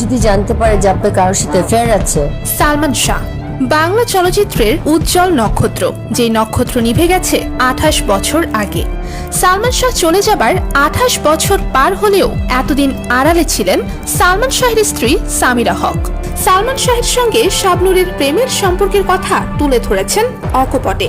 যদি জানতে পারে যে আপনি কারোর সাথে অ্যাফেয়ার আছে। সালমান শাহ বাংলা চলচ্চিত্রের উজ্জ্বল নক্ষত্র, যে নক্ষত্র নিভে গেছে 28 বছর আগে। সালমান শাহ চলে যাবার 28 বছর পার হলেও এতদিন আড়ালে ছিলেন সালমান শাহের স্ত্রী সামিরা হক। সালমান শাহের সঙ্গে শাবনূরের প্রেমের সম্পর্কের কথা তুলে ধরেছেন অকপটে।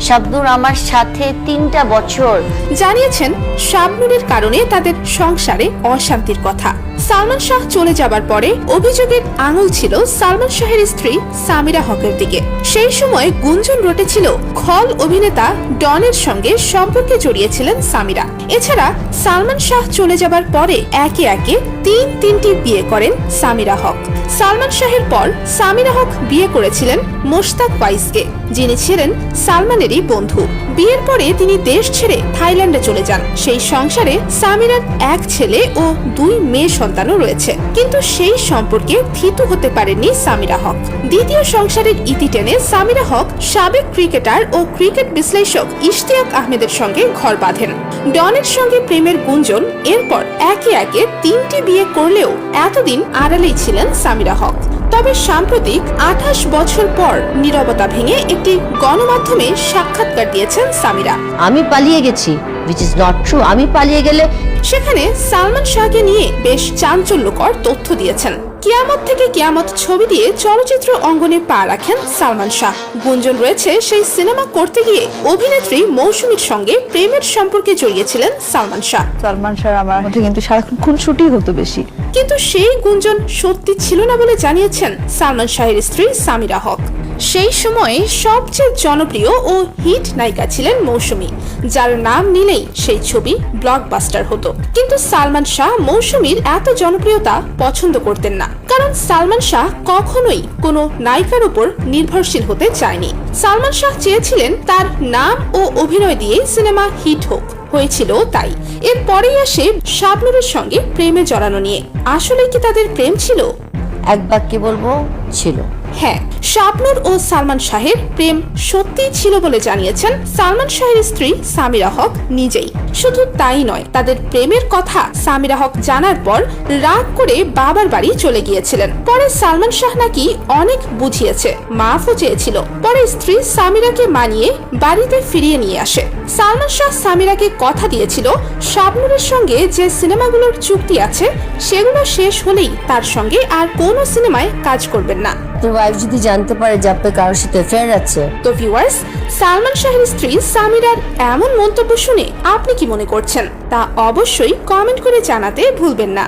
শাবনূর আমার সাথে 3টা বছর জানিয়েছেন শাবনূরের কারণে তাদের সংসারে অশান্তির কথা। সালমান শাহ চলে যাবার পরে অভিযোগের আঙুল ছিল সালমান শাহের স্ত্রী সামিরা হকের দিকে। সেই সময় গুঞ্জন রটেছিল খল অভিনেতা ডনের সঙ্গে সম্পর্কে জড়িয়েছিলেন সামিরা। এছাড়া সালমান শাহ চলে যাবার পরে একে একে তিনটি বিয়ে করেন সামিরা হক। সালমান শাহের পর সামিরা হক বিয়ে করেছিলেন মোশতাক ওয়াইসকে, যিনি ছিলেন সালমানেরই বন্ধু। বিয়ের পরে তিনি দেশ ছেড়ে থাইল্যান্ডে চলে যান। সেই সংসারে সামিরার এক ছেলে ও 2 মেয়ে সন্তানও রয়েছে, কিন্তু সেই সম্পর্কে থিতু হতে পারেননি সামিরা হক। দ্বিতীয় সংসারের ইতি টেনে সামিরা হক সাবেক ক্রিকেটার ও ক্রিকেট বিশ্লেষক ইশতিয়াক আহমেদের সঙ্গে ঘর বাঁধেন। ডনের সঙ্গে প্রেমের গুঞ্জন, এরপর একে একে 3টি বিয়ে করলেও এতদিন আড়ালেই ছিলেন সামিরা হক। তবে সাম্প্রতিক 28 বছর পর নীরবতা ভেঙে একটি গণমাধ্যমে সাক্ষাৎকার দিয়েছেন সামিরা। আমি পালিয়ে গেছি, which is not true। আমি পালিয়ে গেলে সেখানে সালমান শাহকে নিয়ে বেশ চাঞ্চল্যকর তথ্য দিয়েছেন। কিয়ামত থেকে কিয়ামত ছবি দিয়ে চলচ্চিত্র অঙ্গনে পা রাখেন সালমান শাহ। গুঞ্জন রয়েছে সেই সিনেমা করতে গিয়ে অভিনেত্রী মৌসুমীর সঙ্গে প্রেমের সম্পর্কে জড়িয়েছিলেন সালমান শাহ। সালমান শাহ আমার মধ্যে কিন্তু সারাক্ষণ খুনসুটি হতো বেশি, কিন্তু সেই গুঞ্জন সত্যি ছিল না বলে জানিয়েছেন সালমান শাহের স্ত্রী সামিরা হক। সেই সময়ে সবচেয়ে জনপ্রিয় ও হিট নায়িকা ছিলেন মৌসুমী, যার নাম নিলেই সেই ছবি ব্লকবাস্টার হতো। কিন্তু সালমান শাহ মৌসুমীর এত জনপ্রিয়তা পছন্দ করতেন না, কারণ সালমান শাহ কখনোই কোনো নায়িকার উপর নির্ভরশীল হতে চায়নি। সালমান শাহ চেয়েছিলেন তার নাম ও অভিনয় দিয়ে সিনেমা হিট হোক। হয়েছিল তাই। এরপরেই আসে শাবনূরের সঙ্গে প্রেমে জড়ানো নিয়ে। আসলে কি তাদের প্রেম ছিল? এক বাক্যে বলবো, ছিল। হ্যাঁ, শাবনূর ও সালমান শাহের প্রেম সত্যিই ছিল বলে জানিয়েছেন সালমান শাহের স্ত্রী সামিরা হক নিজেই। শুধু তাই নয়, তাদের প্রেমের কথা সামিরা হক জানার পর রাগ করে বাবার বাড়ি চলে গিয়েছিলেন। পরে সালমান শাহ নাকি অনেক বুঝিয়েছে, মাফও চেয়েছিল। পরে স্ত্রী সামিরাকে মানিয়ে বাড়িতে ফিরিয়ে নিয়ে আসে। সালমান শাহ সামিরাকে কথা দিয়েছিল শাবনূরের সঙ্গে যে সিনেমাগুলোর চুক্তি আছে সেগুলো শেষ হলেই তার সঙ্গে আর কোনো সিনেমায় কাজ করবেন না। তোর ওয়াইফ যদি জানতে পারে যে আপনি কারোর সাথে অ্যাফেয়ার আছে। তো ভিউয়ার্স, সালমান শাহের স্ত্রী সামিরার এমন মন্তব্য শুনে আপনি কি মনে করছেন তা অবশ্যই কমেন্ট করে জানাতে ভুলবেন না।